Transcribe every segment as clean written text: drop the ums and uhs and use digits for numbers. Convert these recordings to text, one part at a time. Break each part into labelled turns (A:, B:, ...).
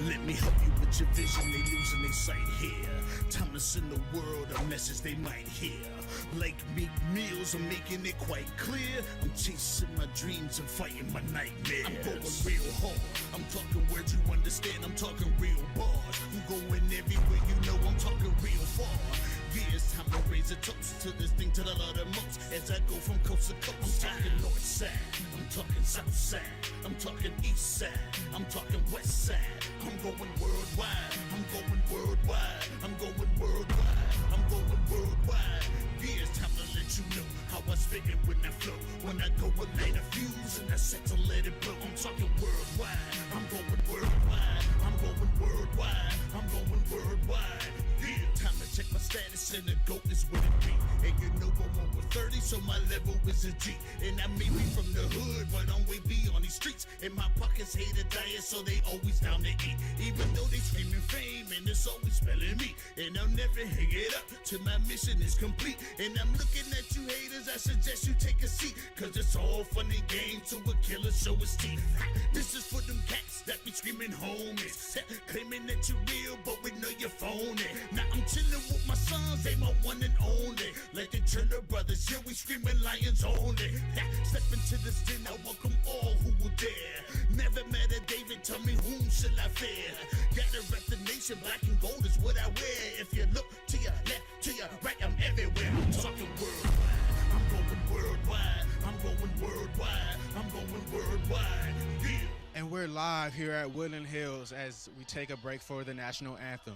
A: Let me help you with your vision, they losing their sight here. Time to send the world a message they might hear. Like Meek Mills, I'm making it quite clear. I'm chasing my dreams and fighting my nightmares. I'm going real hard, I'm talking words you understand, I'm talking real bars. I'm going everywhere, you know I'm talking real far. Yeah, it's time to raise a toast to this thing to the Lord the most. As I go from coast to coast, I'm talking north side, I'm talking south side, I'm talking east side, I'm talking west side. I'm going worldwide, I'm going worldwide, I'm going worldwide, I'm going worldwide. Yeah, it's time to let you know how I spit it when I flow. When I go and light a fuse and I set to let it blow. I'm talking worldwide, I'm going worldwide, I'm going worldwide, I'm going worldwide. Yeah, time to check my status and the GOAT is what it be. And you know I'm over 30, so my level is a G. And I may be from the hood, but I'm way beyond these streets. And my pockets hate a diet, so they always down to eat. Even though they screaming fame, and it's always spelling me. And I'll never hang it up till my mission is complete. And I'm looking at you haters, I suggest you take a seat. Cause it's all fun and games till a killer show his teeth. This is for them cats that be screaming homies. Claiming that you're real, but we know you're phony. Now I'm chilling with my sons, they my one and only. Like the Turner brothers, yeah, we screaming lions only. Step into this den, I welcome all who will dare. Never met a David, tell me whom shall I fear? Gotta rep the nation, black and gold is what I wear. If you look to your left, to your right, I'm everywhere. I'm talking worldwide, I'm going worldwide, I'm going worldwide, I'm going worldwide. Yeah.
B: And we're live here at Woodland Hills as we take a break for the national anthem.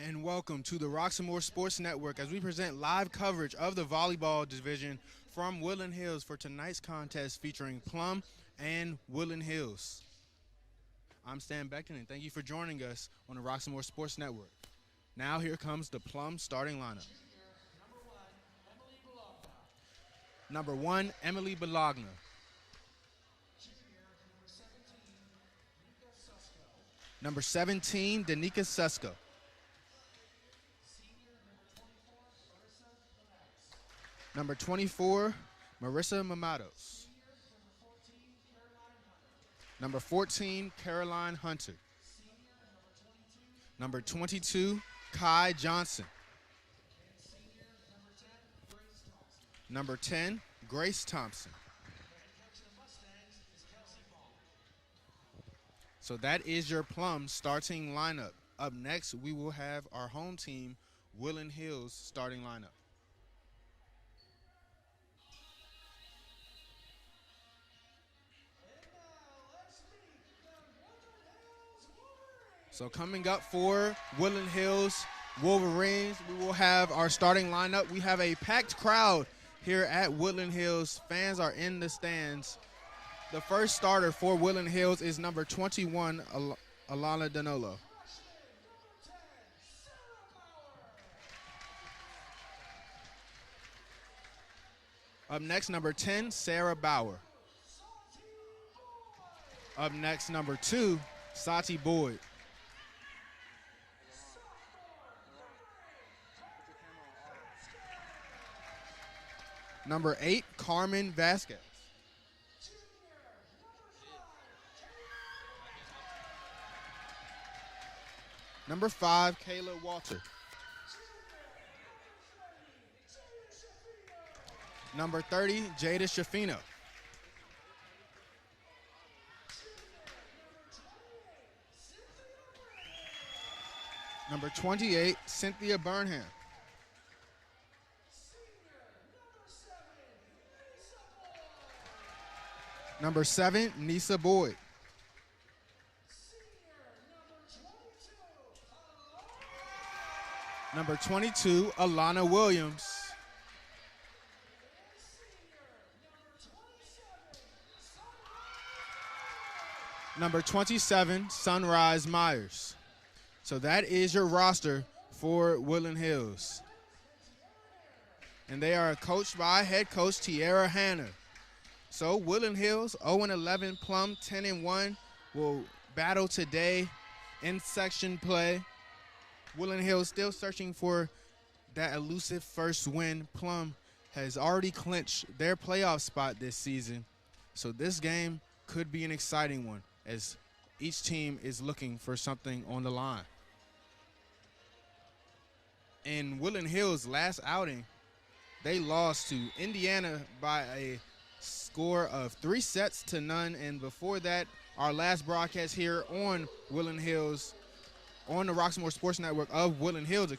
B: And welcome to the Roxamore Sports Network as we present live coverage of the volleyball division from Woodland Hills for tonight's contest featuring Plum and Woodland Hills. I'm Stan Beckton, and thank you for joining us on the Roxamore Sports Network. Now here comes the Plum starting lineup. Number 1, Emily Bologna. Number 17, Danica Sesko. Number 24, Marissa Mamados. Number 14, Caroline Hunter. Number 22, Kai Johnson. Number 10, Grace Thompson. So that is your Plum starting lineup. Up next, we will have our home team, Woodland Hills, starting lineup. So coming up for Woodland Hills Wolverines, we will have our starting lineup. We have a packed crowd here at Woodland Hills. Fans are in the stands. The first starter for Woodland Hills is number 21, Alana Danolo. Up next, number 10, Sarah Bauer. Up next, number 2, Sati Boyd. Number 8, Carmen Vasquez. Number 5, Kayla Walter. Number 30, Jada Shafino. Number 28, Cynthia Burnham. Number 7, Nisa Boyd. Number 22, Alana Williams. Number 27, Sunrise Myers. So that is your roster for Woodland Hills. And they are coached by head coach Tiara Hanna. So Woodland Hills 0-11, Plum 10-1 will battle today in section play. Woodland Hills still searching for that elusive first win. Plum has already clinched their playoff spot this season. So this game could be an exciting one as each team is looking for something on the line. In Woodland Hills' last outing, they lost to Indiana by a score of 3-0. And before that, our last broadcast here on Woodland Hills, on the Roxamore Sports Network of Woodland Hills,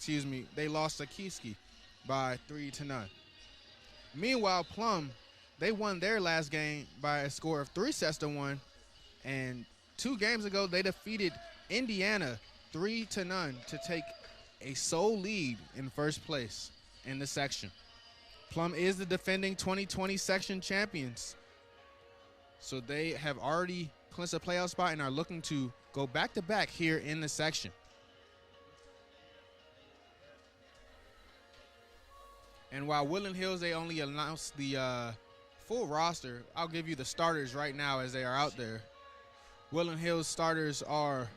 B: they lost to Keski by 3-0. Meanwhile, Plum, they won their last game by a score of 3-1. And 2 games ago, they defeated Indiana 3-0 to take a sole lead in first place in the section. Plum is the defending 2020 section champions. So they have already clinched a playoff spot and are looking to go back-to-back here in the section. And while Woodland Hills, they only announced the full roster, I'll give you the starters right now as they are out there. Woodland Hills starters are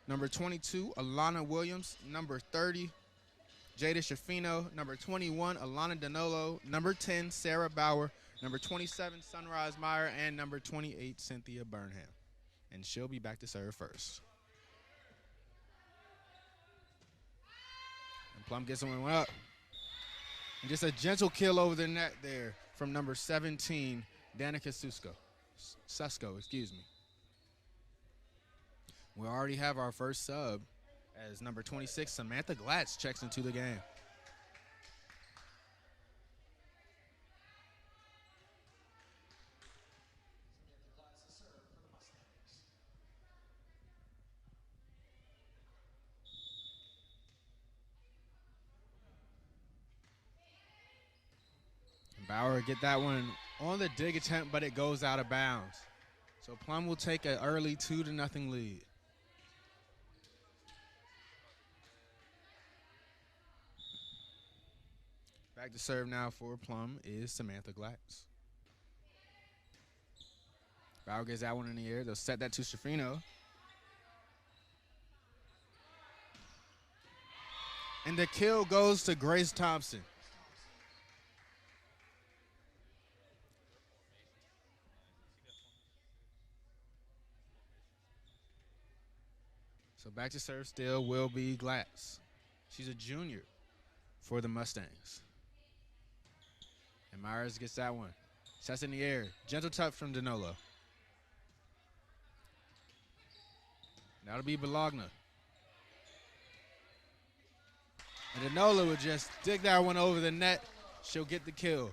B: number 22, Alana Williams. Number 30, Jada Shafino. Number 21, Alana Danolo. Number 10, Sarah Bauer. Number 27, Sunrise Meyer. And number 28, Cynthia Burnham. And she'll be back to serve first. And Plum gets one up. And just a gentle kill over the net there from number 17, Danica Susko, excuse me. We already have our first sub as number 26, Samantha Glatz, checks into the game. And Bauer get that one on the dig attempt, but it goes out of bounds. So Plum will take an early 2-0 lead. Back to serve now for Plum is Samantha Glatz. Bauer gets that one in the air. They'll set that to Shafino. And the kill goes to Grace Thompson. So back to serve still will be Glatz. She's a junior for the Mustangs. And Myers gets that one. Sets in the air. Gentle touch from Danolo. That'll be Bologna. And Danolo would just dig that one over the net. She'll get the kill.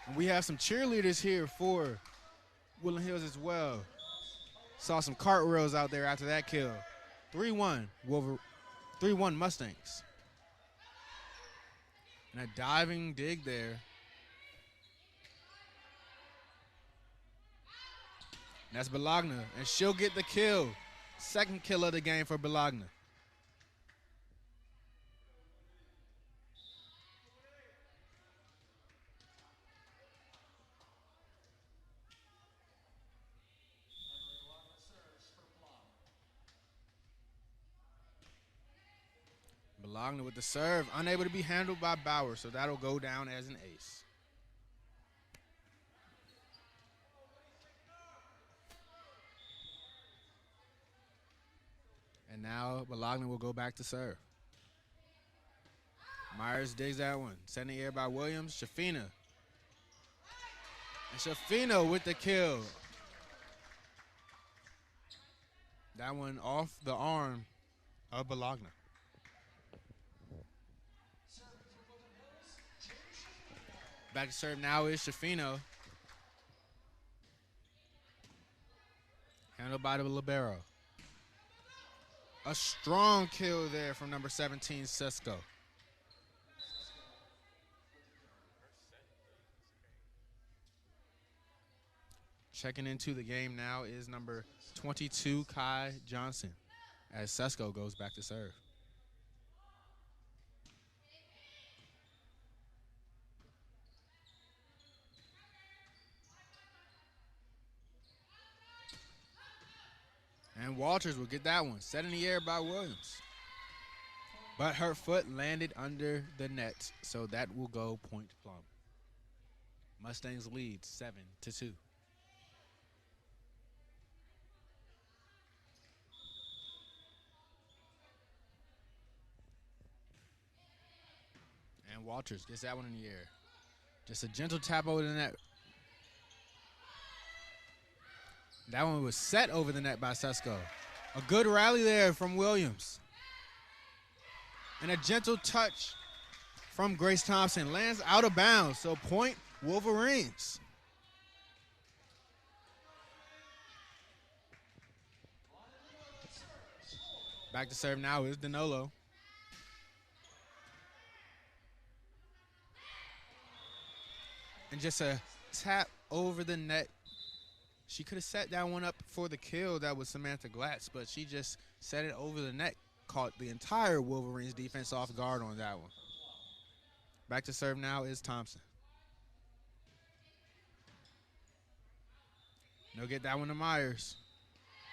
B: And we have some cheerleaders here for Woodland Hills as well. Saw some cartwheels out there after that kill. 3-1 Mustangs. And a diving dig there. And that's Bologna, and she'll get the kill. Second kill of the game for Bologna. Bologna with the serve, unable to be handled by Bauer, so that'll go down as an ace. And now Bologna will go back to serve. Myers digs that one. Sending air by Williams. Shafina. And Shafino with the kill. That one off the arm of Bologna. Back to serve now is Shafino. Handled by the libero. A strong kill there from number 17, Sesko. Checking into the game now is number 22, Kai Johnson, as Sesko goes back to serve. And Walters will get that one. Set in the air by Williams. But her foot landed under the net, so that will go point Plum. Mustangs lead 7-2. And Walters gets that one in the air. Just a gentle tap over the net. That one was set over the net by Sesko. A good rally there from Williams. And a gentle touch from Grace Thompson. Lands out of bounds, so point Wolverines. Back to serve now is Danilo. And just a tap over the net. She could have set that one up for the kill. That was Samantha Glatz, but she just set it over the net. Caught the entire Wolverines defense off guard on that one. Back to serve now is Thompson. No, get that one to Myers.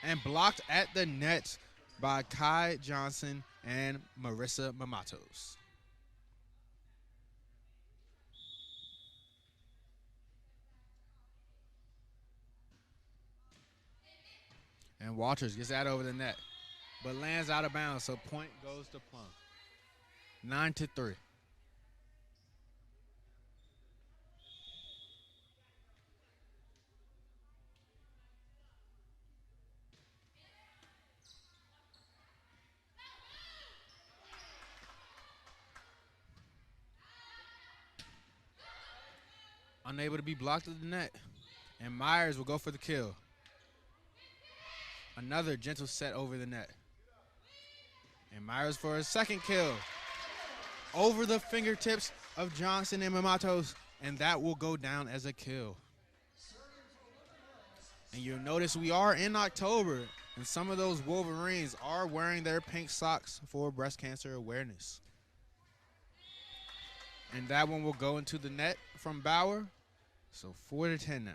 B: And blocked at the net by Kai Johnson and Marissa Mamatos. And Walters gets that over the net, but lands out of bounds, so point goes to Plum. 9-3. Unable to be blocked at the net, and Myers will go for the kill. Another gentle set over the net. And Myers for his second kill. Over the fingertips of Johnson and Mamatos, and that will go down as a kill. And you'll notice we are in October, and some of those Wolverines are wearing their pink socks for breast cancer awareness. And that one will go into the net from Bauer. So 4-10 now.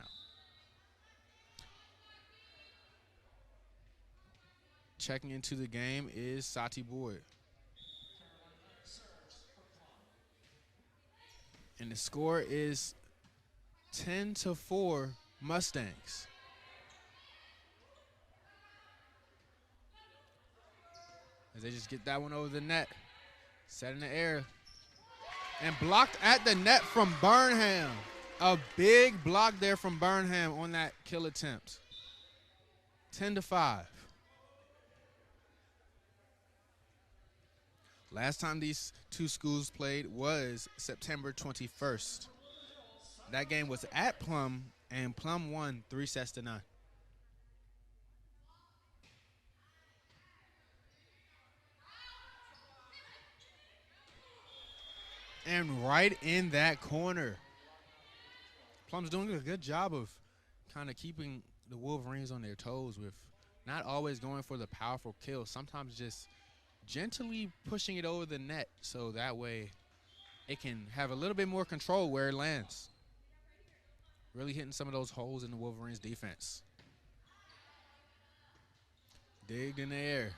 B: Checking into the game is Sati Boyd. And the score is 10-4 Mustangs. As they just get that one over the net. Set in the air. And blocked at the net from Burnham. A big block there from Burnham on that kill attempt. 10-5. Last time these two schools played was September 21st. That game was at Plum, and Plum won 3-9. And right in that corner. Plum's doing a good job of kind of keeping the Wolverines on their toes with not always going for the powerful kill. Sometimes just gently pushing it over the net so that way it can have a little bit more control where it lands. Really hitting some of those holes in the Wolverines' defense. Digged in the air.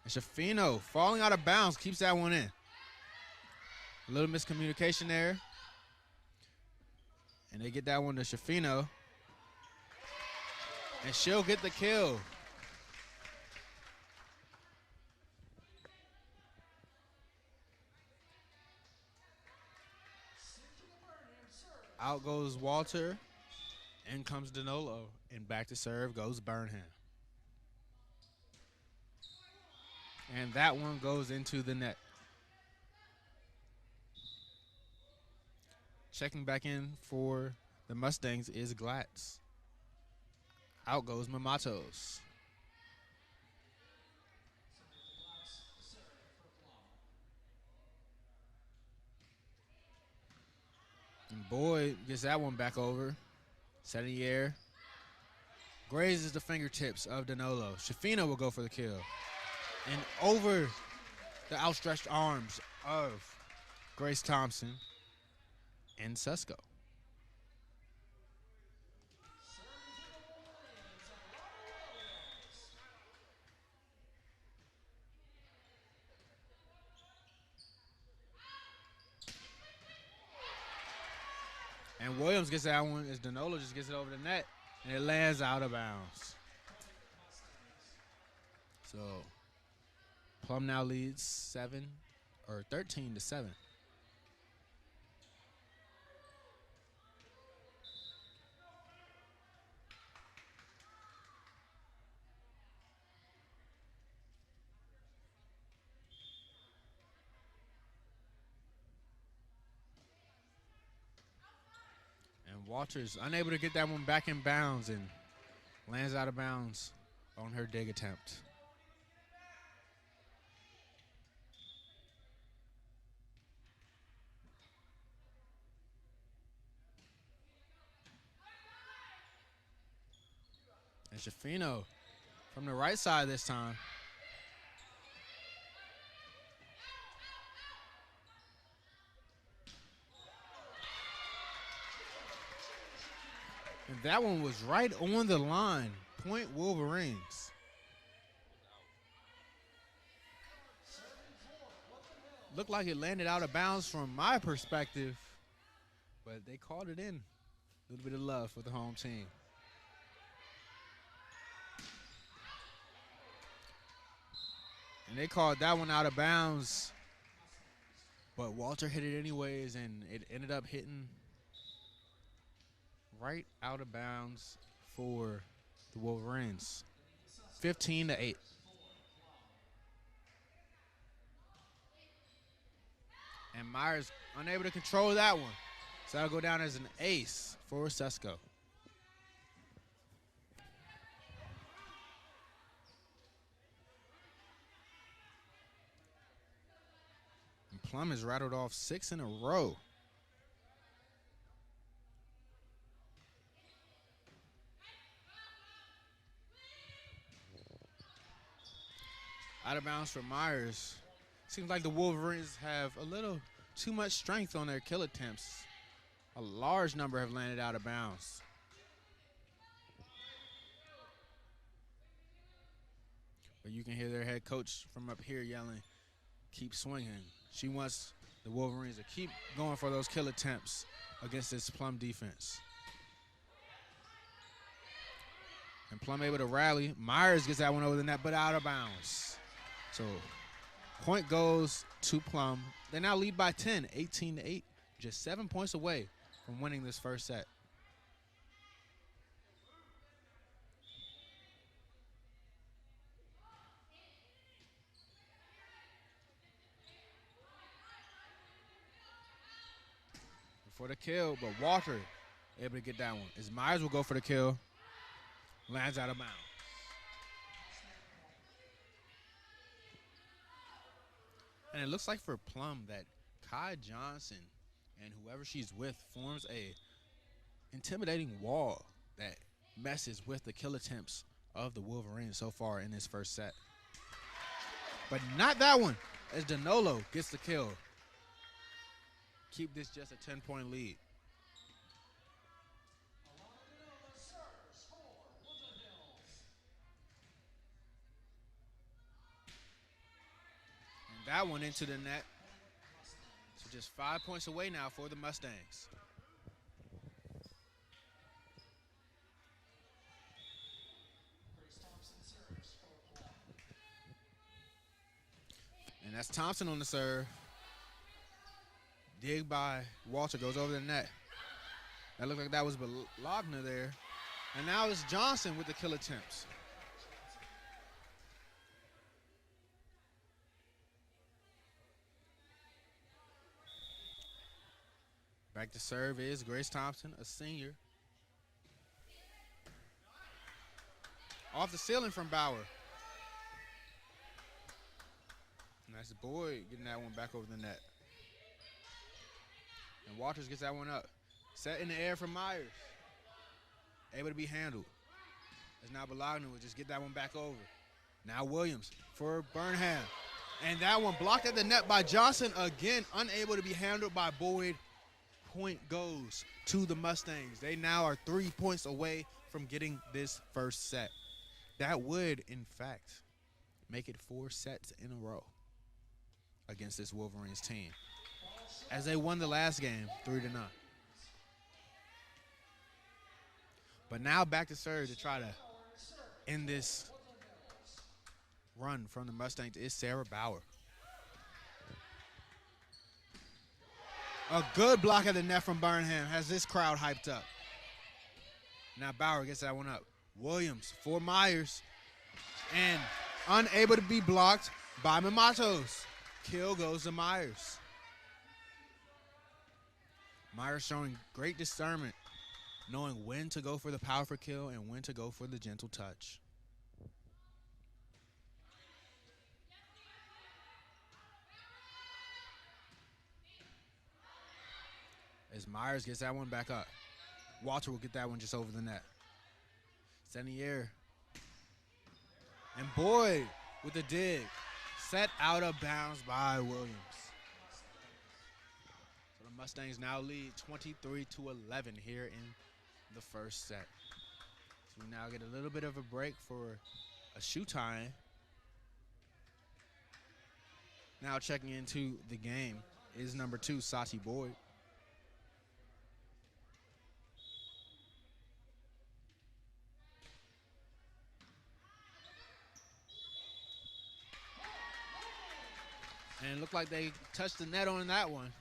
B: And Shafino falling out of bounds keeps that one in. A little miscommunication there. And they get that one to Shafino. And she'll get the kill. Out goes Walter. In comes Danilo. And back to serve goes Burnham. And that one goes into the net. Checking back in for the Mustangs is Glatz. Out goes Mamatos. And Boyd gets that one back over. Set in the air. Grazes the fingertips of Danilo. Shafino will go for the kill. And over the outstretched arms of Grace Thompson and Sesko. And Williams gets that one as Danilo just gets it over the net, and it lands out of bounds. So Plum now leads 13-7. And Walters unable to get that one back in bounds and lands out of bounds on her dig attempt. And Shafino from the right side this time. And that one was right on the line. Point Wolverines. Looked like it landed out of bounds from my perspective, but they called it in. A little bit of love for the home team. And they called that one out of bounds, but Walter hit it anyways, and it ended up hitting right out of bounds for the Wolverines. 15-8. And Myers unable to control that one. So that'll go down as an ace for Sesko. And Plum has rattled off 6 in a row. Out of bounds for Myers. Seems like the Wolverines have a little too much strength on their kill attempts. A large number have landed out of bounds. But you can hear their head coach from up here yelling, keep swinging. She wants the Wolverines to keep going for those kill attempts against this Plum defense. And Plum able to rally. Myers gets that one over the net, but out of bounds. So point goes to Plum. They now lead by 10, 18-8, just 7 points away from winning this first set. For the kill, but Walter able to get that one. As Myers will go for the kill, lands out of bounds. And it looks like for Plum that Kai Johnson and whoever she's with forms a intimidating wall that messes with the kill attempts of the Wolverines so far in this first set. But not that one, as Danilo gets the kill. Keep this just a 10-point lead. And that one into the net. So just 5 points away now for the Mustangs. And that's Thompson on the serve. Dig by Walter, goes over the net. That looked like that was Bologna there. And now it's Johnson with the kill attempts. Back to serve is Grace Thompson, a senior. Off the ceiling from Bauer. And that's Boyd getting that one back over the net. And Walters gets that one up. Set in the air from Myers. Able to be handled. As now Bologna will just get that one back over. Now Williams for Burnham. And that one blocked at the net by Johnson. Again, unable to be handled by Boyd. Point goes to the Mustangs. They now are 3 points away from getting this first set. That would, in fact, make it 4 sets in a row against this Wolverines team, as they won the last game 3-0. But now back to serve to try to end this run from the Mustangs is Sarah Bauer. A good block at the net from Burnham has this crowd hyped up. Now Bauer gets that one up. Williams for Myers. And unable to be blocked by Mamatos. Kill goes to Myers. Myers showing great discernment, knowing when to go for the powerful kill and when to go for the gentle touch. As Myers gets that one back up. Walter will get that one just over the net. Senior. And Boyd with the dig. Set out of bounds by Williams. So the Mustangs now lead 23-11 here in the first set. So we now get a little bit of a break for a shoe tying. Now checking into the game is number 2, Sati Boyd. And it looked like they touched the net on that one.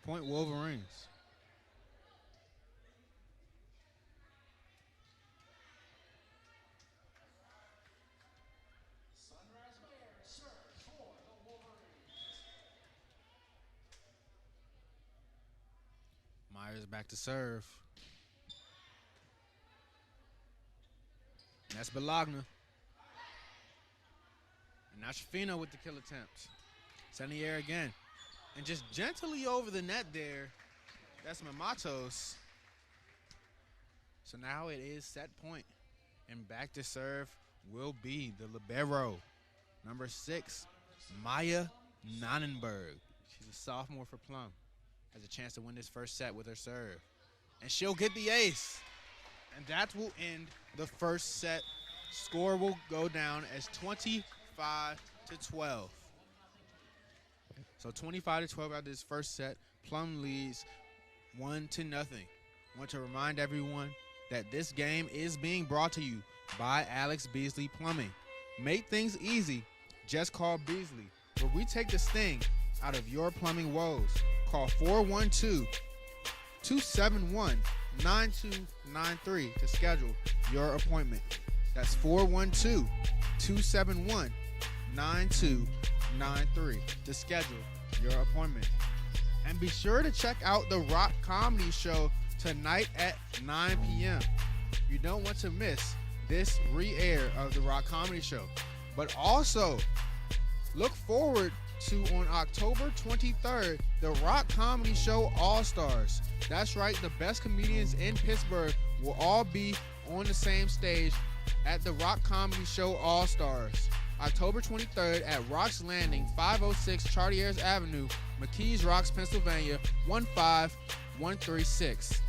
B: Point Wolverines. Myers back to serve. And that's Bologna. And now Shafino with the kill attempt. Sending the air again. And just gently over the net there. That's Mamatos. So now it is set point. And back to serve will be the libero. Number 6, Maya Nonnenberg. She's a sophomore for Plum. Has a chance to win this first set with her serve. And she'll get the ace. And that will end the first set. Score will go down as 25-12. So 25-12 after this first set. Plum leads 1-0. Want to remind everyone that this game is being brought to you by Alex Beasley Plumbing. Make things easy. Just call Beasley, where we take the sting out of your plumbing woes. Call 412-271-9293 to schedule your appointment. That's 412-271-9293 to schedule your appointment. And be sure to check out the Rock Comedy Show tonight at 9 p.m. You don't want to miss this re-air of the Rock Comedy Show. But also, look forward to on October 23rd, the Rock Comedy Show All-Stars. That's right, the best comedians in Pittsburgh will all be on the same stage at the Rock Comedy Show All-Stars. October 23rd at Rocks Landing, 506 Chartiers Avenue, McKees Rocks, Pennsylvania, 15136.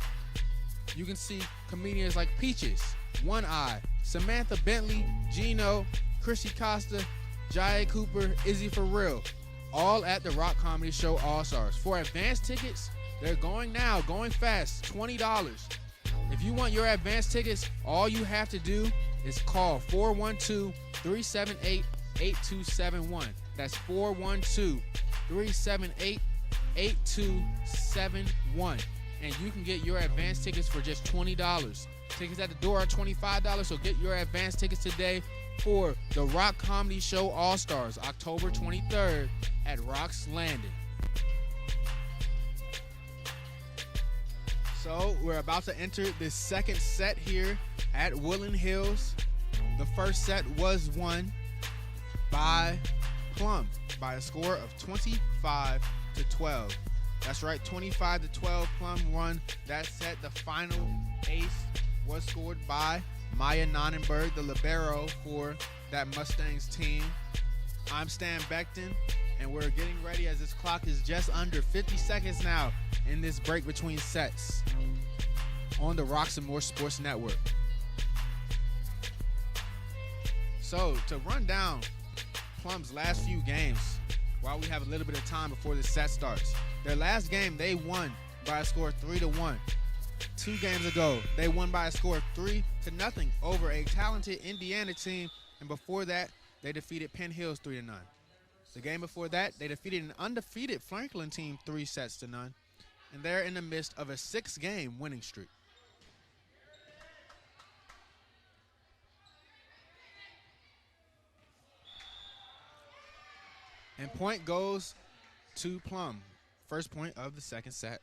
B: You can see comedians like Peaches, One Eye, Samantha Bentley, Gino, Chrissy Costa, Jai Cooper, Izzy For Real, all at the Rock Comedy Show All-Stars. For advance tickets, they're going fast, $20. If you want your advance tickets, all you have to do is call 412-378-8271. That's 412-378-8271. And you can get your advance tickets for just $20. Tickets at the door are $25, so get your advance tickets today for the Rock Comedy Show All-Stars, October 23rd at Rocks Landing. So we're about to enter the second set here at Woodland Hills. The first set was won by Plum by a score of 25-12. That's right, 25-12. Plum won that set. The final ace was scored by Maya Nonnenberg, the libero for that Mustangs team. I'm Stan Beckton, and we're getting ready as this clock is just under 50 seconds now in this break between sets on the Roxamore Sports Network. So to run down Plum's last few games while we have a little bit of time before the set starts. Their last game, they won by a score of 3-1. 2 games ago, they won by a score of 3-0 over a talented Indiana team, and before that, they defeated Penn Hills 3-9. The game before that, they defeated an undefeated Franklin team 3-0, and they're in the midst of a 6-game winning streak. And point goes to Plum. First point of the second set.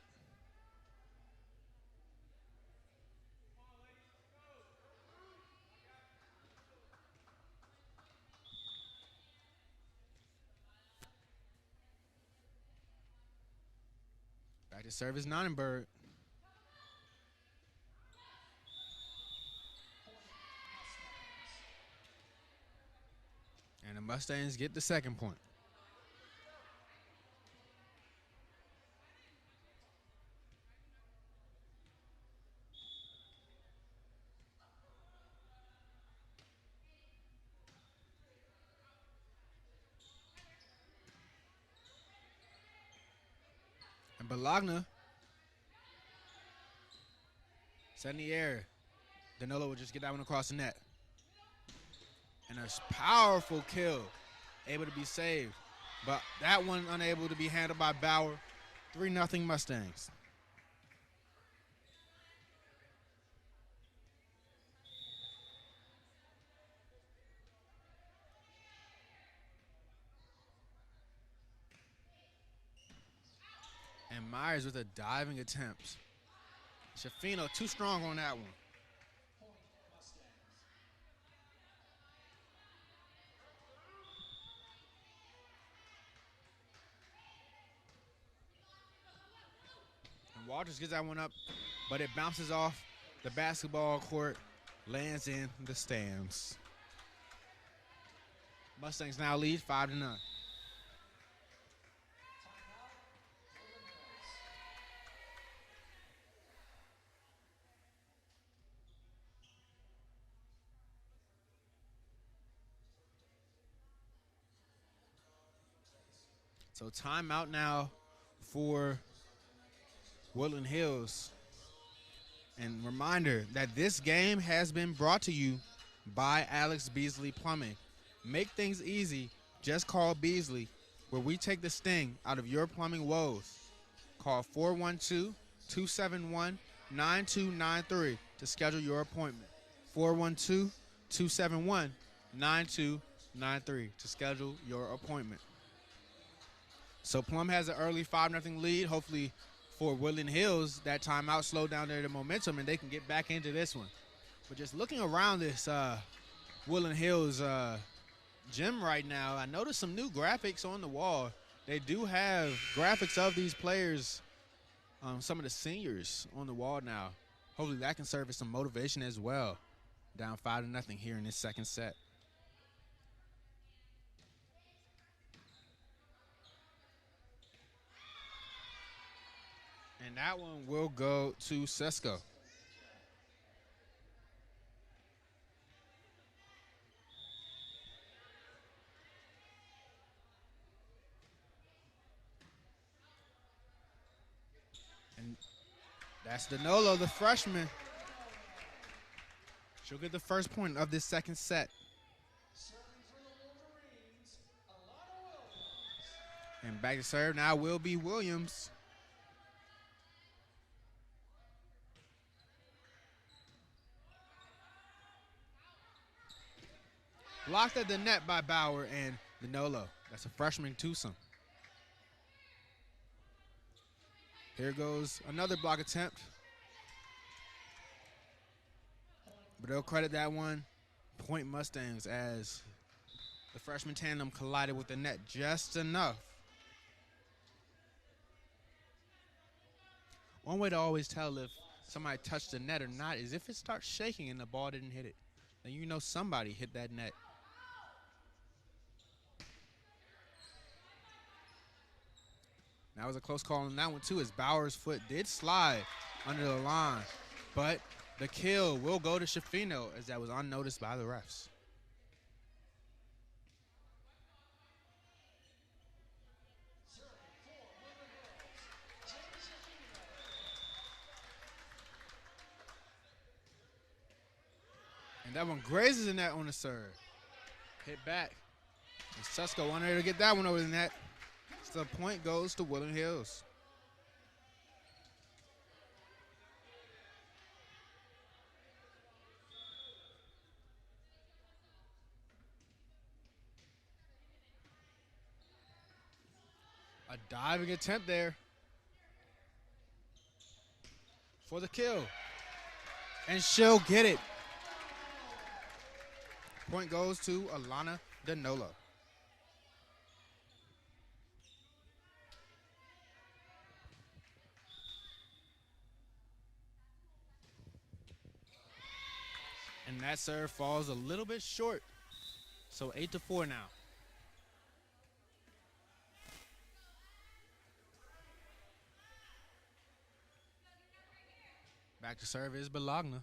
B: Back to serve is Nonnenberg. And the Mustangs get the second point. And Bologna set in the air. Danilo will just get that one across the net. And a powerful kill, able to be saved. But that one unable to be handled by Bauer. 3-0 Mustangs. And Myers with a diving attempt. Shafino too strong on that one. And Walters gets that one up, but it bounces off the basketball court, lands in the stands. Mustangs now lead 5-9. So timeout now for Woodland Hills. And reminder that this game has been brought to you by Alex Beasley Plumbing. Make things easy. Just call Beasley, where we take the sting out of your plumbing woes. Call 412-271-9293 to schedule your appointment. 412-271-9293 to schedule your appointment. So Plum has an early 5-0 lead. Hopefully for Woodland Hills, that timeout slowed down their momentum and they can get back into this one. But just looking around this Woodland Hills gym right now, I noticed some new graphics on the wall. They do have graphics of these players, some of the seniors on the wall now. Hopefully that can serve as some motivation as well. Down 5-0 here in this second set. And that one will go to Sesko. And that's Danilo, the freshman. She'll get the first point of this second set. And back to serve now will be Williams. Blocked at the net by Bauer and Danilo. That's a freshman twosome. Here goes another block attempt. But they'll credit that one Point Mustangs as the freshman tandem collided with the net just enough. One way to always tell if somebody touched the net or not is if it starts shaking and the ball didn't hit it. Then you know somebody hit that net. That was a close call on that one too, as Bauer's foot did slide under the line. But the kill will go to Shafino, as that was unnoticed by the refs. And that one grazes the net on the serve. Hit back. And Susko wanted to get that one over the net. So the point goes to Woodland Hills. A diving attempt there for the kill. And she'll get it. Point goes to Alana Danola. And that serve falls a little bit short. So 8-4 now. Back to serve is Bologna.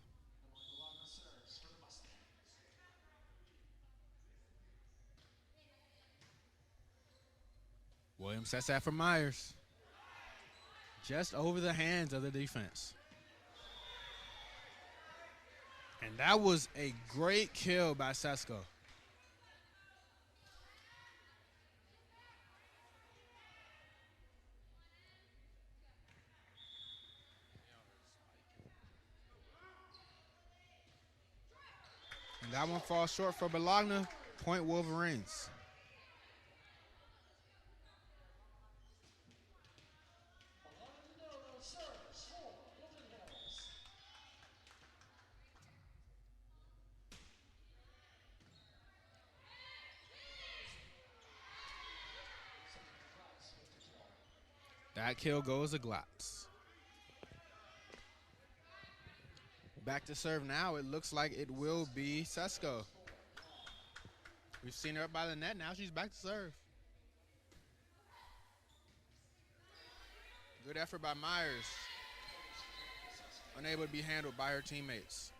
B: Williams sets that for Myers. Just over the hands of the defense. And that was a great kill by Sesko. And that one falls short for Bologna. Point Wolverines. That kill goes to Glotz. Back to serve now. It looks like it will be Sesko. We've seen her up by the net. Now she's back to serve. Good effort by Myers. Unable to be handled by her teammates.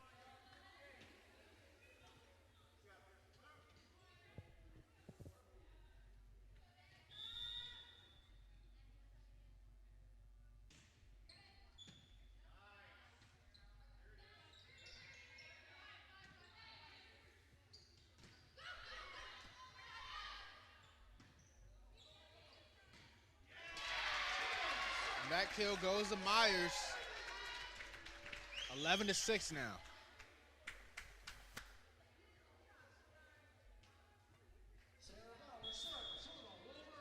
B: That kill goes to Myers. 11-6 now.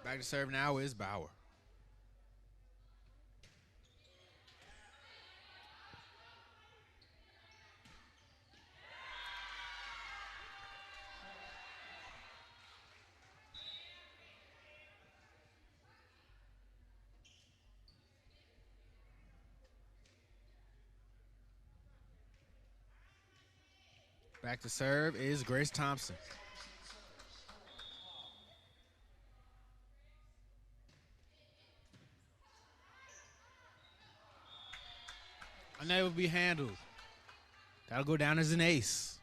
B: Back to serve now is Bauer. Back to serve is Grace Thompson. Unable to be handled. That'll go down as an ace.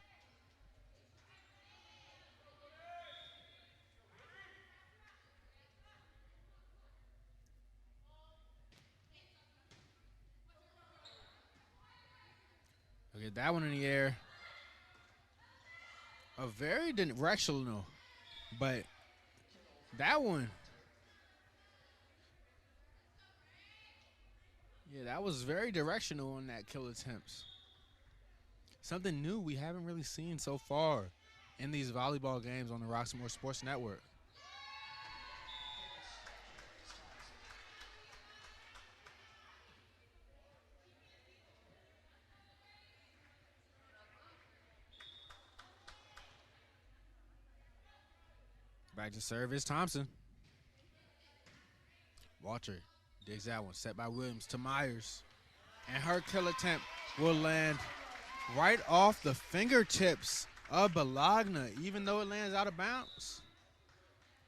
B: Look at that one in the air. A very directional, but that one, yeah, that was very directional on that kill attempts. Something new we haven't really seen so far in these volleyball games on the Roxamore Sports Network. Back to serve is Thompson. Walter digs that one. Set by Williams to Myers. And her kill attempt will land right off the fingertips of Bologna, even though it lands out of bounds.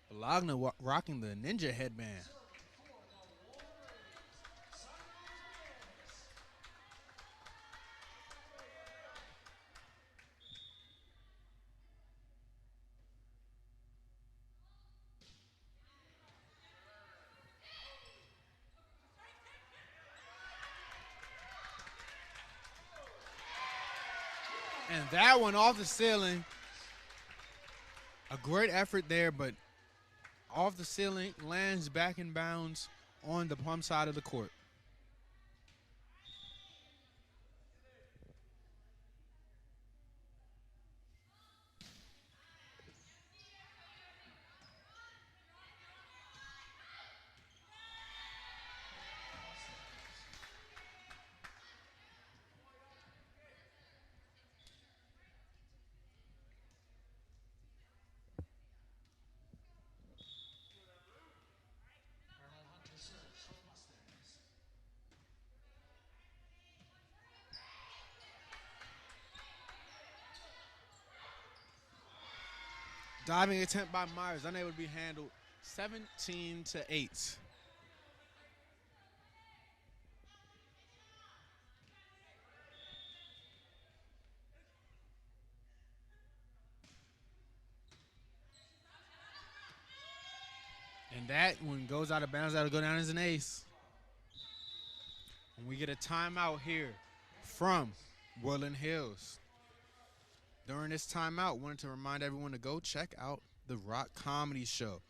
B: Bologna rocking the ninja headband. And that one off the ceiling. A great effort there, but off the ceiling, lands back in bounds on the Plum side of the court. Diving attempt by Myers, unable to be handled. 17-8. And that one goes out of bounds. That'll go down as an ace. And we get a timeout here from Woodland Hills. During this timeout, wanted to remind everyone to go check out the Rock Comedy Show.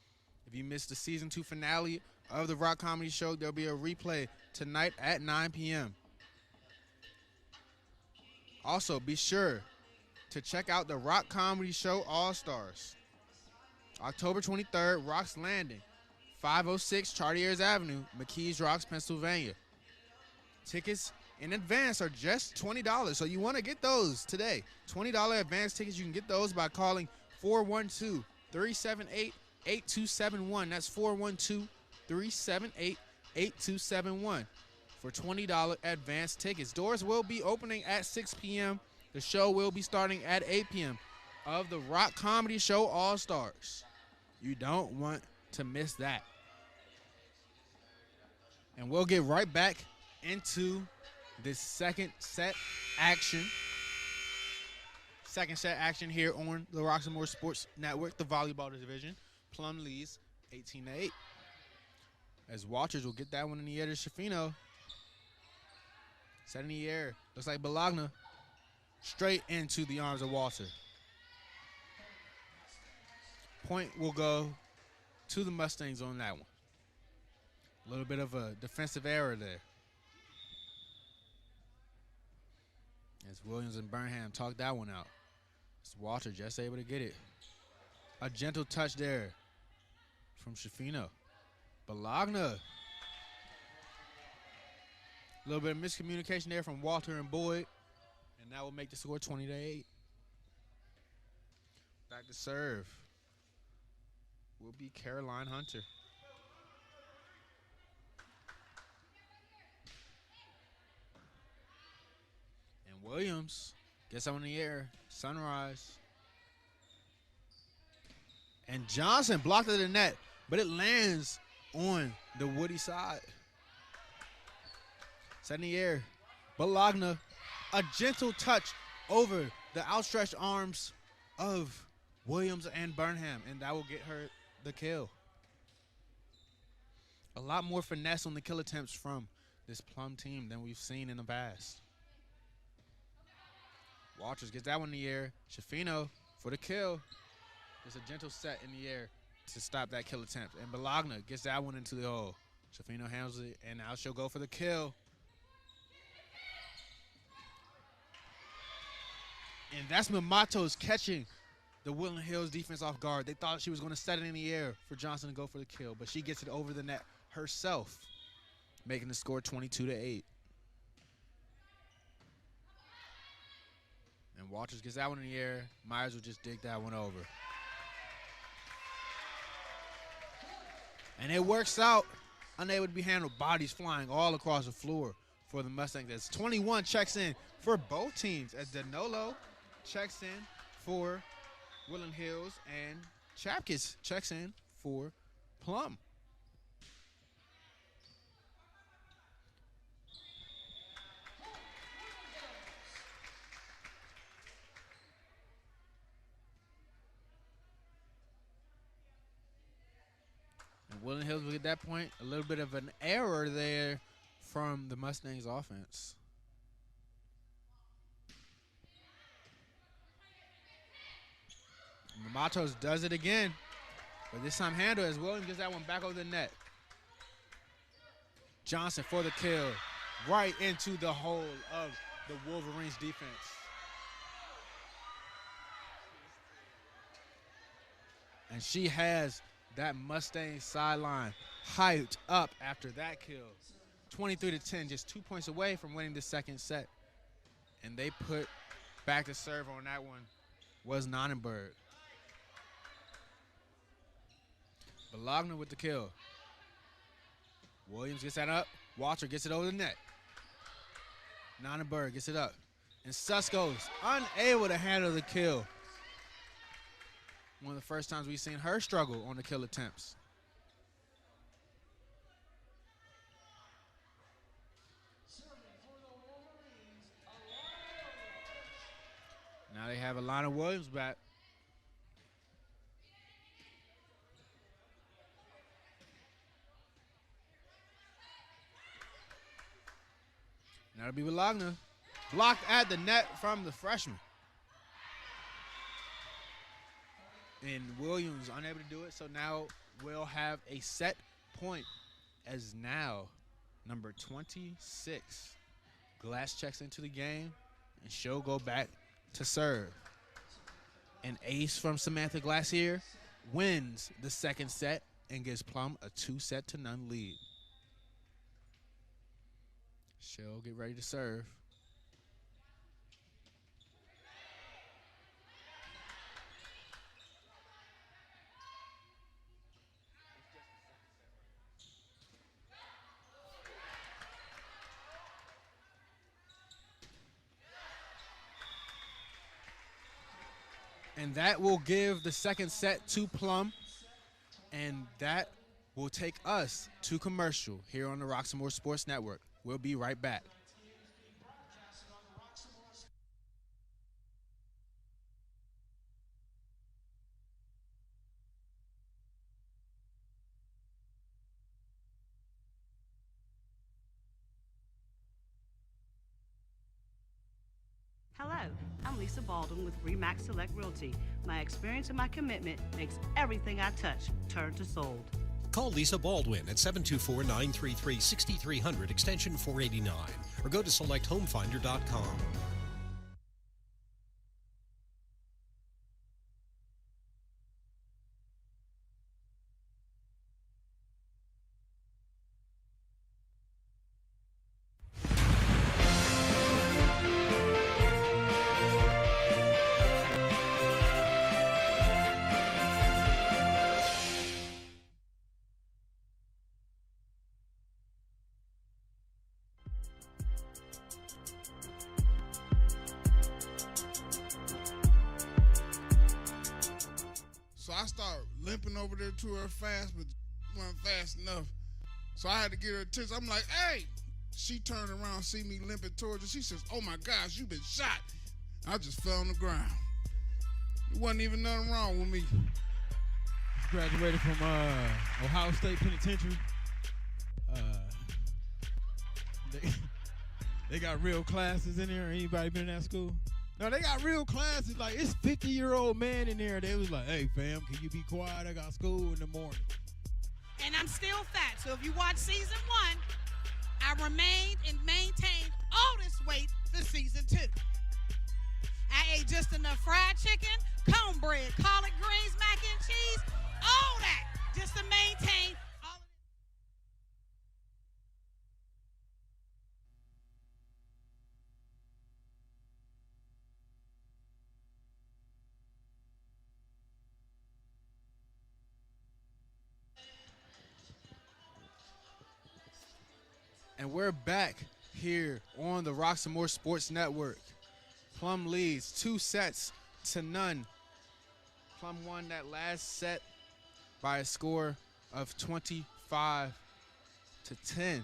B: If you missed the season 2 finale of the Rock Comedy Show, there'll be a replay tonight at 9 p.m. Also, be sure to check out the Rock Comedy Show All-Stars. October 23rd, Rock's Landing, 506 Chartiers Avenue, McKees Rocks, Pennsylvania. Tickets in advance are just $20, so you want to get those today. $20 advance tickets, you can get those by calling 412-378-8271. That's 412-378-8271 for $20 advance tickets. Doors will be opening at 6 p.m. The show will be starting at 8 p.m. of the Rock Comedy Show All-Stars. You don't want to miss that. And we'll get right back into this second set action. Second set action here on the Roxamore Sports Network, the volleyball division. Plum leads 18-8. As Walters will get that one in the air to Schifino. Set in the air. Looks like Bologna straight into the arms of Walter. Point will go to the Mustangs on that one. A little bit of a defensive error there. As Williams and Burnham talk that one out. It's Walter just able to get it. A gentle touch there from Schifino. Bologna. A little bit of miscommunication there from Walter and Boyd. And that will make the score 20-8. Back to serve will be Caroline Hunter. And Williams gets up in the air. Sunrise. And Johnson blocked at the net, but it lands on the Woody side. Set in the air. Bologna, a gentle touch over the outstretched arms of Williams and Burnham, and that will get her the kill. A lot more finesse on the kill attempts from this Plum team than we've seen in the past. Walters gets that one in the air. Schifino for the kill. There's a gentle set in the air to stop that kill attempt. And Bologna gets that one into the hole. Schifino handles it, and now she'll go for the kill. And that's Matos catching the Woodland Hills defense off guard. They thought she was going to set it in the air for Johnson to go for the kill, but she gets it over the net herself, making the score 22-8. And Walters gets that one in the air. Myers will just dig that one over. And it works out. Unable to be handled. Bodies flying all across the floor for the Mustangs. As 21 checks in for both teams. As Danilo checks in for Woodland Hills. And Chapkus checks in for Plum. Woodland Hills at that point, a little bit of an error there from the Mustangs offense. Matos does it again, but this time handle as Williams gets that one back over the net. Johnson for the kill, right into the hole of the Wolverines defense. And she has that Mustang sideline hyped up after that kill. 23-10, just 2 points away from winning the second set. And they put back the serve on that one was Nonnenberg. Bologna with the kill. Williams gets that up. Walter gets it over the net. Nonnenberg gets it up. And Susko's unable to handle the kill. One of the first times we've seen her struggle on the kill attempts. Now they have Alana Williams back. Now it'll be Bologna. Blocked at the net from the freshman. And Williams unable to do it, so now we'll have a set point as now number 26. Glass checks into the game, and she'll go back to serve. An ace from Samantha Glass here wins the second set and gives Plum a 2-0 lead. She'll get ready to serve. And that will give the second set to Plum. And that will take us to commercial here on the Roxamore Sports Network. We'll be right back.
C: Hello, I'm Lisa Baldwin with Remax Select Realty. My experience and my commitment makes everything I touch turn to sold.
D: Call Lisa Baldwin at 724-933-6300 extension 489 or go to selecthomefinder.com.
E: So I started limping over there to her fast, but wasn't fast enough. So I had to get her attention. I'm like, hey. She turned around, see me limping towards her. She says, oh my gosh, you've been shot. I just fell on the ground. There wasn't even nothing wrong with me.
F: Graduated from Ohio State Penitentiary. They got real classes in there. Anybody been in that school? No, they got real classes. Like, it's 50-year-old man in there. They was like, hey, fam, can you be quiet? I got school in the morning.
G: And I'm still fat. So if you watch season 1, I remained and maintained all this weight for season 2. I ate just enough fried chicken, cornbread, collard greens, mac and cheese, all that, just to maintain all of it.
B: And we're back here on the Roxamore Sports Network. Plum leads 2-0. Plum won that last set by a score of 25-10, and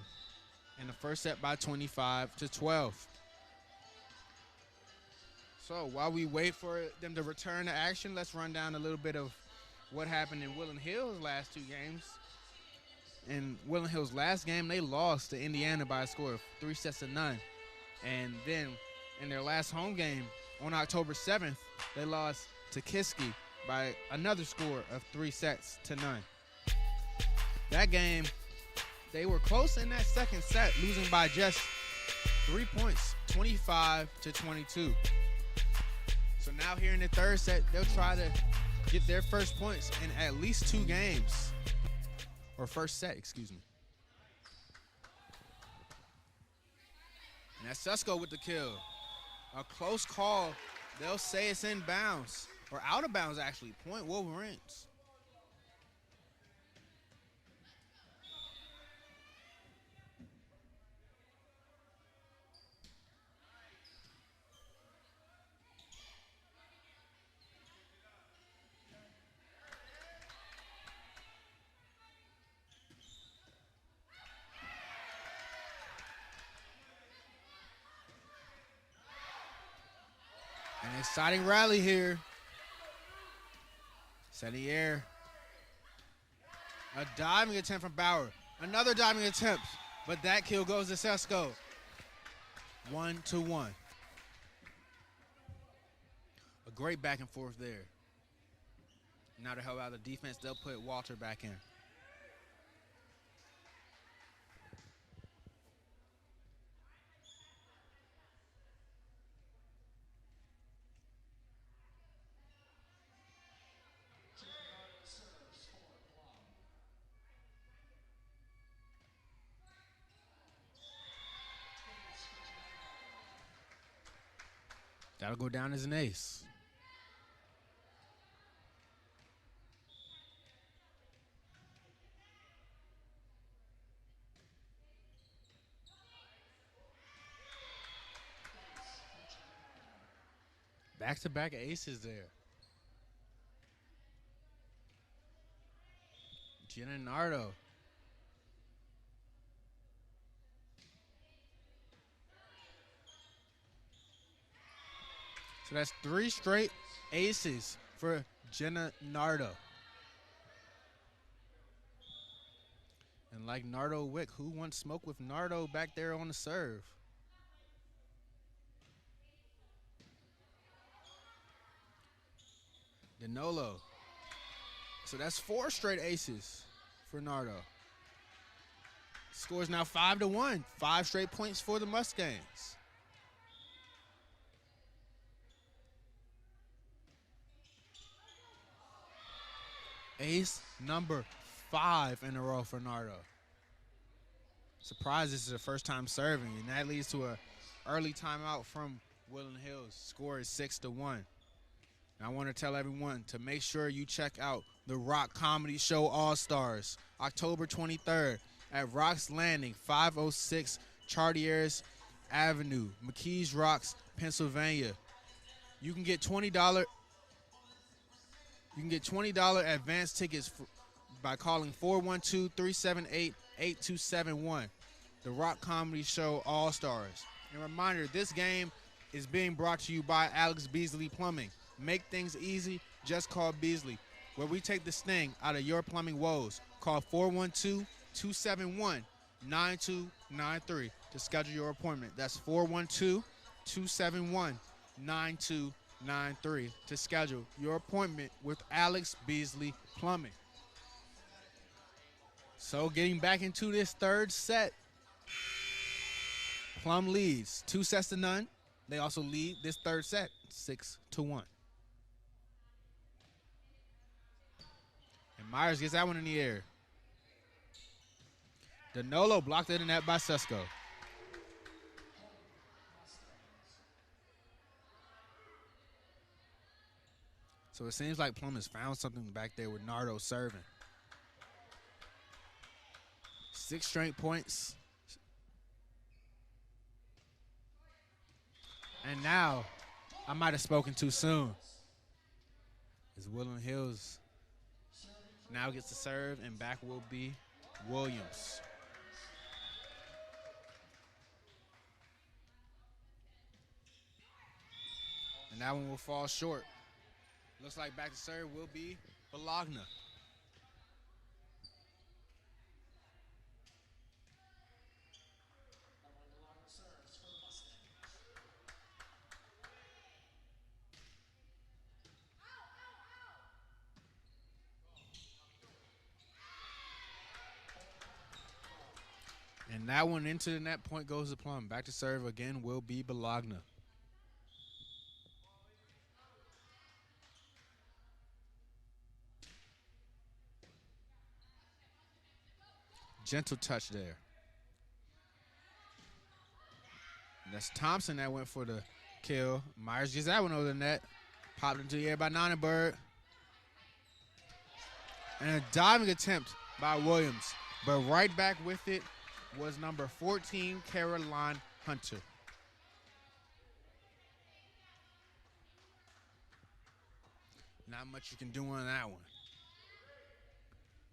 B: the first set by 25-12. So while we wait for them to return to action, let's run down a little bit of what happened in Woodland Hills' last two games. In Woodland Hills' last game, they lost to Indiana by a score of 3-0. And then in their last home game on October 7th, they lost to Kiski by another score of 3-0. That game, they were close in that second set, losing by just 3 points, 25-22. So now here in the third set, they'll try to get their first points in at least two games. Or first set, excuse me. And that's Susko with the kill. A close call. They'll say it's in bounds. Or out of bounds, actually. Point Wolverines. An exciting rally here. Set the air. A diving attempt from Bauer. Another diving attempt, but that kill goes to Susko. 1-1. A great back and forth there. Now to help out the defense, they'll put Walter back in. That'll go down as an ace. Back-to-back aces there. Giannardo. So that's 3 straight aces for Giannardo. And like Nardo Wick, who wants smoke with Nardo back there on the serve? Danilo. So that's 4 straight aces for Nardo. Score's now 5-1. 5 straight points for the Mustangs. Ace number 5 in a row for Nardo. Surprised this is the first time serving, and that leads to a early timeout from Woodland Hills. Score is 6-1. And I want to tell everyone to make sure you check out the Rock Comedy Show All-Stars, October 23rd at Rock's Landing, 506 Chartiers Avenue, McKees Rocks, Pennsylvania. You can get $20 advance tickets by calling 412-378-8271. The Rock Comedy Show All-Stars. And a reminder, this game is being brought to you by Alex Beasley Plumbing. Make things easy, just call Beasley. Where we take the sting out of your plumbing woes. Call 412-271-9293 to schedule your appointment. That's 412-271-9293 to schedule your appointment with Alex Beasley Plumbing. So getting back into this third set, Plum leads 2-0. They also lead this third set 6-1. And Myers gets that one in the air. Danilo blocked it in net by Susko. So it seems like Plum has found something back there with Nardo serving. 6 straight points And now, I might have spoken too soon. As Woodland Hills now gets to serve, and back will be Williams. And that one will fall short. Looks like back to serve will be Bologna. And that one into the net, point goes to Plum. Back to serve again will be Bologna. Gentle touch there. And that's Thompson that went for the kill. Myers gets that one over the net. Popped into the air by Nonnenberg. And a diving attempt by Williams. But right back with it was number 14, Caroline Hunter. Not much you can do on that one.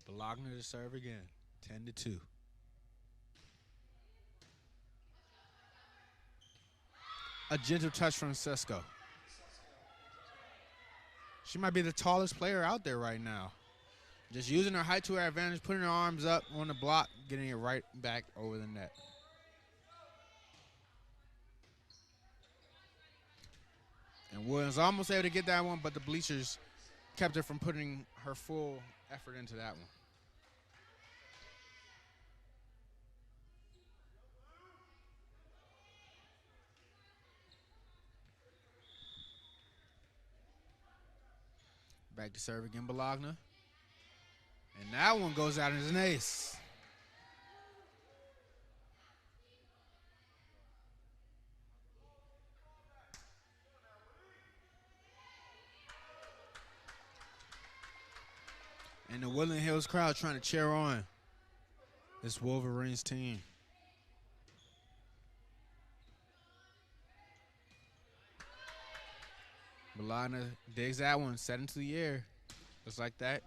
B: Bologna to serve again, 10-2. A gentle touch from Sesko. She might be the tallest player out there right now. Just using her height to her advantage, putting her arms up on the block, getting it right back over the net. And Williams almost able to get that one, but the bleachers kept her from putting her full effort into that one. Back to serve again, Bologna. And that one goes out as an ace. And the Woodland Hills crowd trying to cheer on this Wolverines team. Bologna digs that one, set into the air. Just like that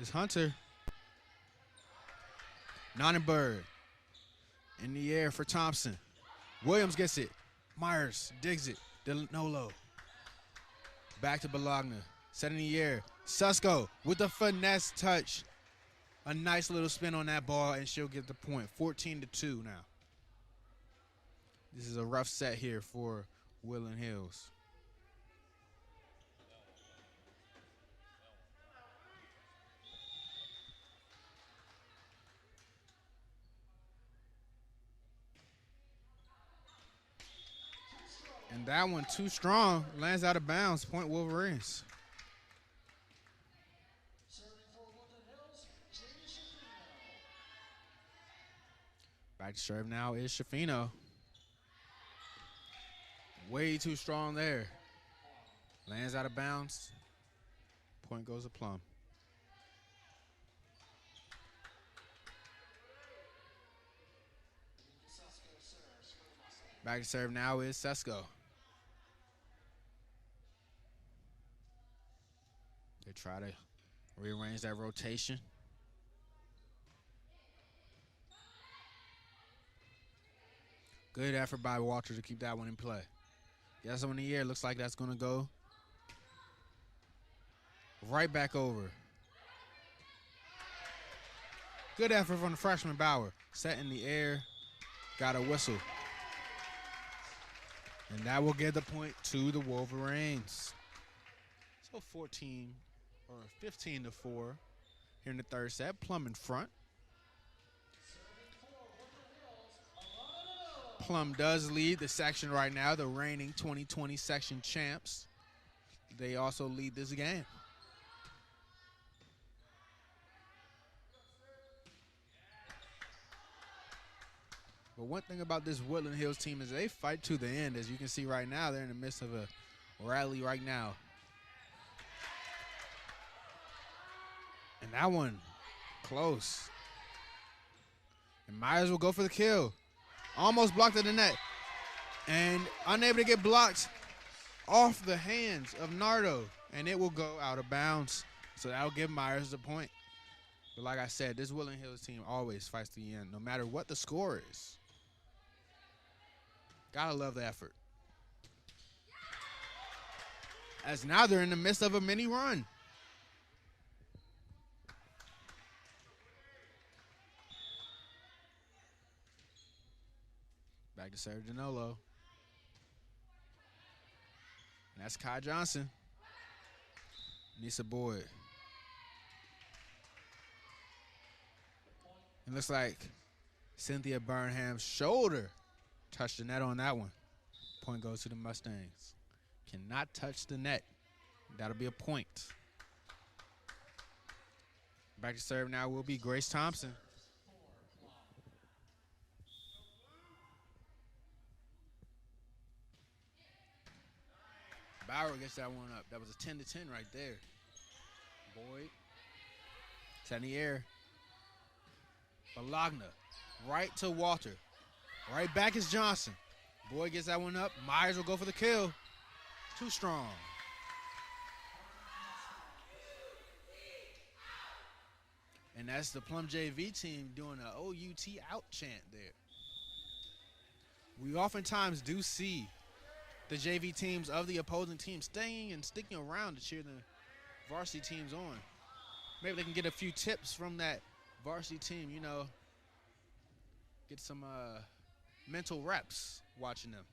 B: is Hunter. Nonnenberg in the air for Thompson. Williams gets it. Myers digs it. Nolo. Back to Bologna. Set in the air. Susko with the finesse touch. A nice little spin on that ball, and she'll get the point. 14-2 now. This is a rough set here for Woodland Hills. And that one too strong, lands out of bounds, point Wolverines. Back to serve now is Shafino. Way too strong there. Lands out of bounds. Point goes to Plum. Back to serve now is Sesko. They try to rearrange that rotation. Good effort by Walter to keep that one in play. Yes, on the air. Looks like that's going to go right back over. Good effort from the freshman Bauer. Set in the air. Got a whistle. And that will give the point to the Wolverines. So 15-4 here in the third set. Plum in front. Plum does lead the section right now, the reigning 2020 section champs. They also lead this game. But one thing about this Woodland Hills team is they fight to the end. As you can see right now, they're in the midst of a rally right now. And that one, close. And Myers will go for the kill. Almost blocked at the net. And unable to get blocked off the hands of Nardo. And it will go out of bounds. So that'll give Myers the point. But like I said, this Woodland Hills team always fights to the end, no matter what the score is. Gotta love the effort. As now they're in the midst of a mini run. Back to serve Danilo. And that's Kai Johnson. Nisa Boyd. It looks like Cynthia Burnham's shoulder touched the net on that one. Point goes to the Mustangs. Cannot touch the net. That'll be a point. Back to serve now will be Grace Thompson. Bauer gets that one up. That was a 10-10 right there. Boyd. It's in the air. Bologna. Right to Walter. Right back is Johnson. Boyd gets that one up. Myers will go for the kill. Too strong. And that's the Plum JV team doing an OUT out chant there. We oftentimes do see the JV teams of the opposing team staying and sticking around to cheer the varsity teams on. Maybe they can get a few tips from that varsity team, you know, get some mental reps watching them.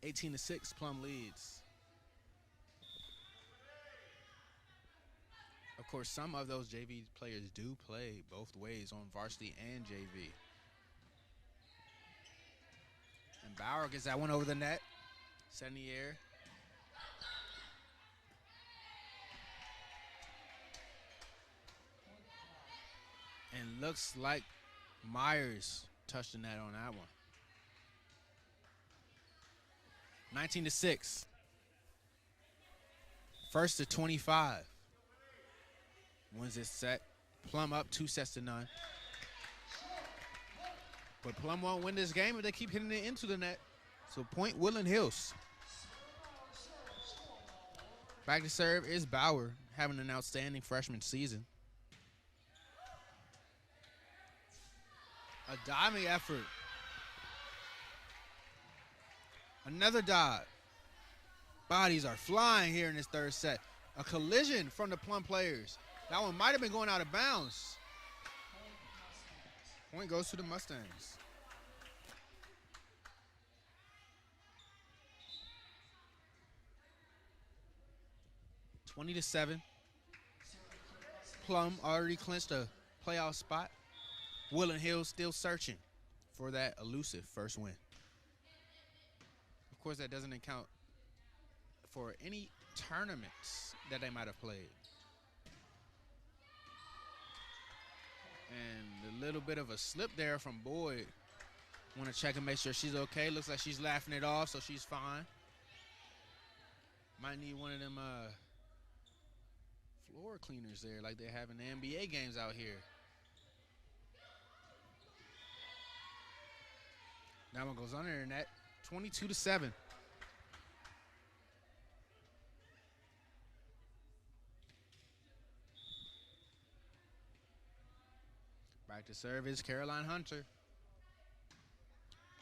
B: 18-6, Plum leads. Of course, some of those JV players do play both ways on varsity and JV. And Bauer gets that one over the net. Set in the air. And looks like Myers touched the net on that one. 19-6. First to 25. Wins this set. Plum up 2-0. But Plum won't win this game if they keep hitting it into the net. So point Woodland Hills. Back to serve is Bauer, having an outstanding freshman season. A diving effort. Another dive. Bodies are flying here in this third set. A collision from the Plum players. That one might have been going out of bounds. Point goes to the Mustangs. (20-7). Plum already clinched a playoff spot. Woodland Hills still searching for that elusive first win. Of course, that doesn't account for any tournaments that they might have played. And a little bit of a slip there from Boyd. Want to check and make sure she's okay. Looks like she's laughing it off, so she's fine. Might need one of them floor cleaners there like they have in the NBA games out here. That one goes under the net. 22-7. Back to serve is Caroline Hunter.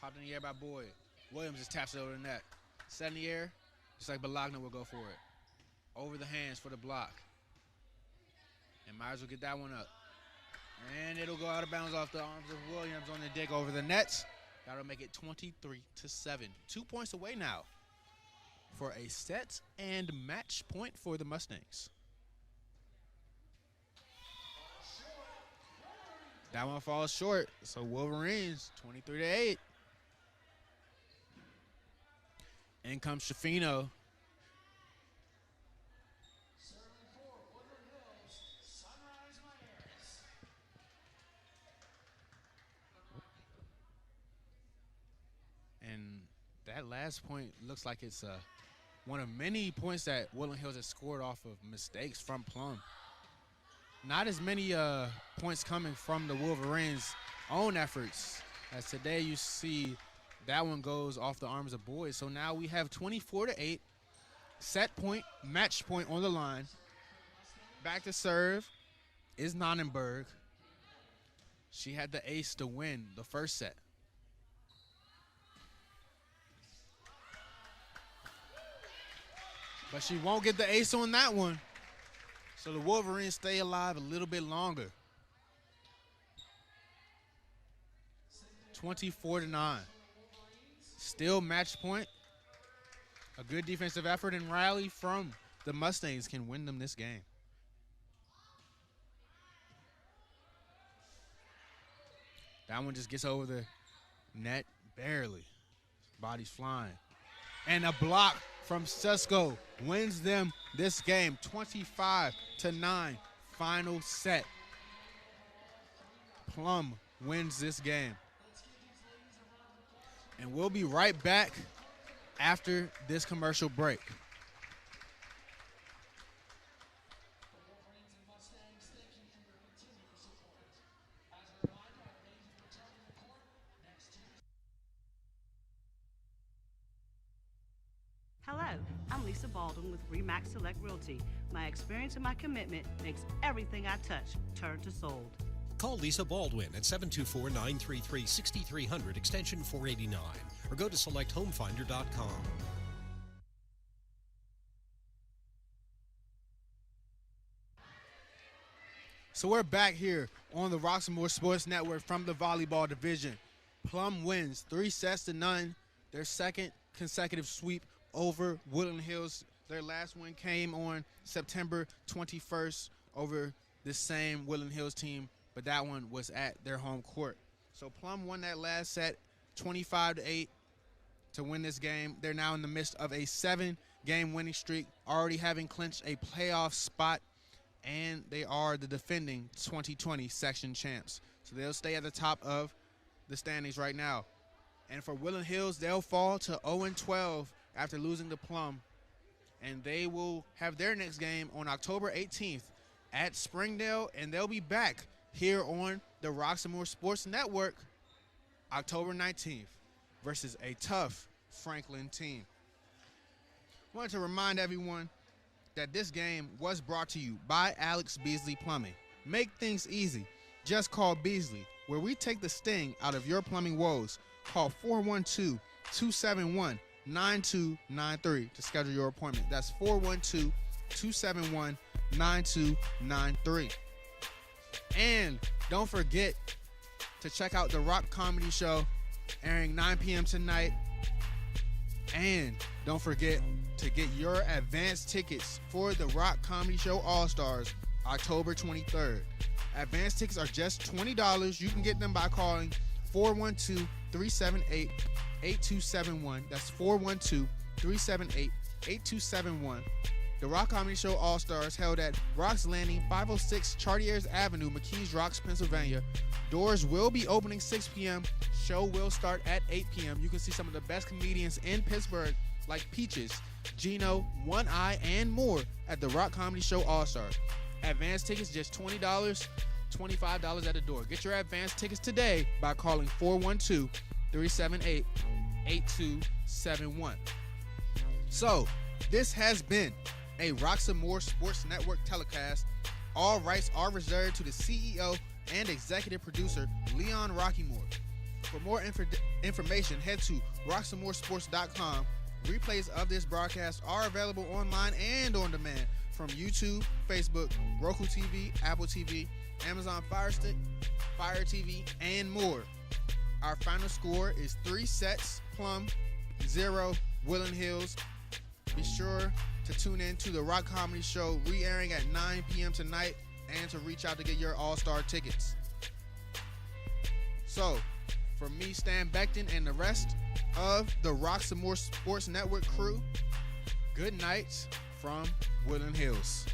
B: Popped in the air by Boyd. Williams just taps it over the net. Set in the air, just like Bologna will go for it. Over the hands for the block. And Myers will get that one up. And it'll go out of bounds off the arms of Williams on the dig over the net. That'll make it 23-7. 2 points away now for a set and match point for the Mustangs. That one falls short, so Wolverines 23-8. In comes Shafino. And that last point looks like it's one of many points that Woodland Hills has scored off of mistakes from Plum. Not as many points coming from the Wolverines' own efforts, as today you see That one goes off the arms of boys. So now we have 24-8. Set point, match point on the line. Back to serve is Nonnenberg. She had the ace to win the first set. But she won't get the ace on that one. So the Wolverines stay alive a little bit longer. 24-9. Still match point. A good defensive effort and rally from the Mustangs can win them this game. That one just gets over the net barely. Body's flying. And a block from Sesko wins them this game. 25-9. Final set. Plum wins this game. And we'll be right back after this commercial break.
C: Hello, I'm Lisa Baldwin with Remax Select Realty. My experience and my commitment makes everything I touch turn to sold.
D: Call Lisa Baldwin at 724-933-6300 extension 489 or go to selecthomefinder.com.
B: So we're back here on the Roxamore Sports Network from the volleyball division. Plum wins 3-0, their second consecutive sweep over Woodland Hills. Their last win came on September 21st over this same Woodland Hills team, but that one was at their home court. So Plum won that last set 25-8 to win this game. They're now in the midst of a 7-game winning streak, already having clinched a playoff spot, and they are the defending 2020 section champs. So they'll stay at the top of the standings right now. And for Woodland Hills, they'll fall to 0-12 after losing to Plum, and they will have their next game on October 18th at Springdale, and they'll be back here on the Roxamore Sports Network October 19th versus a tough Franklin team. I wanted to remind everyone that this game was brought to you by Alex Beasley Plumbing. Make things easy. Just call Beasley, where we take the sting out of your plumbing woes. Call 412-271-9293 to schedule your appointment. That's 412-271-9293. And don't forget to check out the Rock Comedy Show airing 9 p.m. tonight. And don't forget to get your advance tickets for the Rock Comedy Show All-Stars October 23rd. Advance tickets are just $20. You can get them by calling 412-378-8271. That's 412-378-8271. The Rock Comedy Show All-Stars held at Rock's Landing, 506 Chartiers Avenue, McKees Rocks, Pennsylvania. Doors will be opening 6 p.m. Show will start at 8 p.m. You can see some of the best comedians in Pittsburgh like Peaches, Gino, One Eye, and more at the Rock Comedy Show All-Stars. Advance tickets just $20, $25 at the door. Get your advance tickets today by calling 412-378-8271. So, this has been a Roxamore Sports Network telecast. All rights are reserved to the CEO and executive producer, Leon Rockymore. For more information, head to roxamoresports.com. Replays of this broadcast are available online and on demand from YouTube, Facebook, Roku TV, Apple TV, Amazon Fire Stick, Fire TV, and more. Our final score is 3 sets, Plum, 0, Woodland Hills. Be sure to tune in to the Rock Comedy Show re-airing at 9 p.m. tonight and to reach out to get your all-star tickets. So, for me, Stan Beckton, and the rest of the Roxamore Sports Network crew, good night from Woodland Hills.